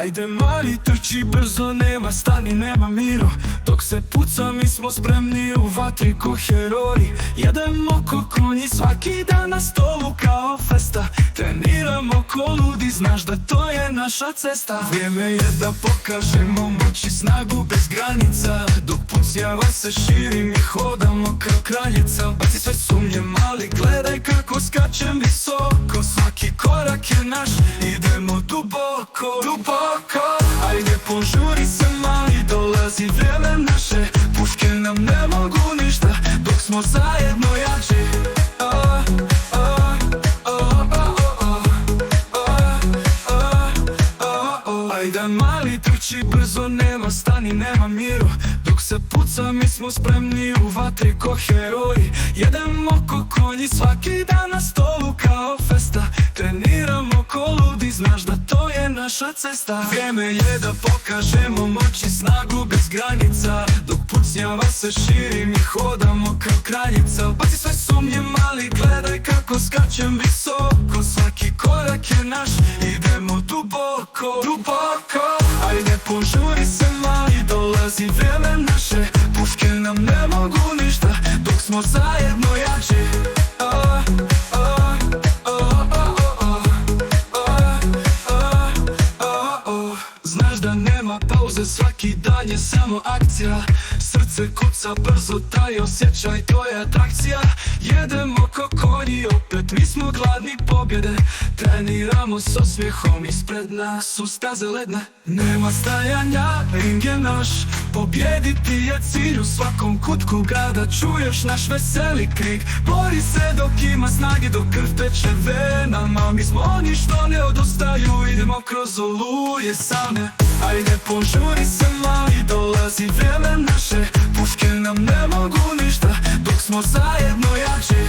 Ajde mali, trči brzo, nema stani, nema miru. Dok se puca mi smo spremni u vatri ko heroji. Jedemo ko konji svaki dan na stolu kao festa. Treniramo ko ludi, znaš da to je naša cesta. Vrijeme je da pokažemo moć i snagu bez granica. Dok pucnjava se širi mi hodamo kao kraljica. Baci sve sumnje mali, gledaj kako skačem visoko. Svaki korak je naš, idemo duboko, duboko. Ajde požuri se mali, dolazi vrijeme naše. Puške nam ne mogu ništa, dok smo zajedno jači. Ajde mali, trči brzo, nema stani, nema miru. Dok se puca mi smo spremni u vatri ko heroji. Jedemo ko konji svaki dan na stolu kao festa. Treniramo ko ludi, znaš da to je naša cesta. Vrijeme je da pokažemo moć i snagu bez granica. Dok pucnjava se širi mi hodamo kao kraljica. Baci sve sumnje mali, gledaj kako skačem visoko. Svaki korak je naš, idemo duboko, duboko. Ajde požuri se mali, dolazi vrijeme naše. Puške nam ne mogu ništa, dok smo zajedno jači. Znaš da nema pauze, svaki dan je samo akcija. Srce kuca brzo, taj osjećaj, to je atrakcija. Jedemo ko konji, opet mi smo gladni pobjede. Treniramo s osmijehom, ispred nas su staze ledne. Nema stajanja, ring je naš, pobjediti je cilj. U svakom kutku grada čuješ naš veseli krik. Bori se dok ima snage, dok krv teče venama. Mi smo oni što ne odustaju, idemo kroz oluje same. Ajde požuri se mali, dolazi vrijeme naše. Puške nam ne mogu ništa, dok smo zajedno jači.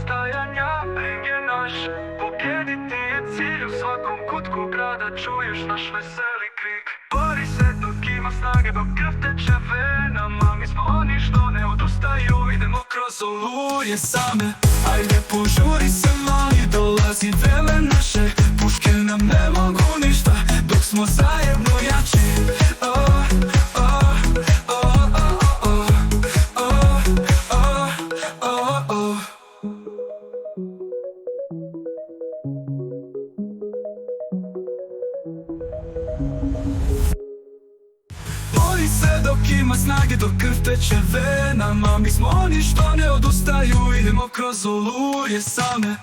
Stajanja, ring je naš, pobjediti je cilj. U svakom kutku grada čuješ naš veseli krik. Bori se dok ima snage, dok krv teče venama. Mi smo oni što ne odustaju, idemo kroz oluje same. Ajde požuri se mali, dolazi vrijeme naše. Puške nam ne mogu ništa, dok smo zajedno jači. Bori se dok ima snage, dok krv teče venama. Mi smo oni što ne odustaju, idemo kroz oluje same.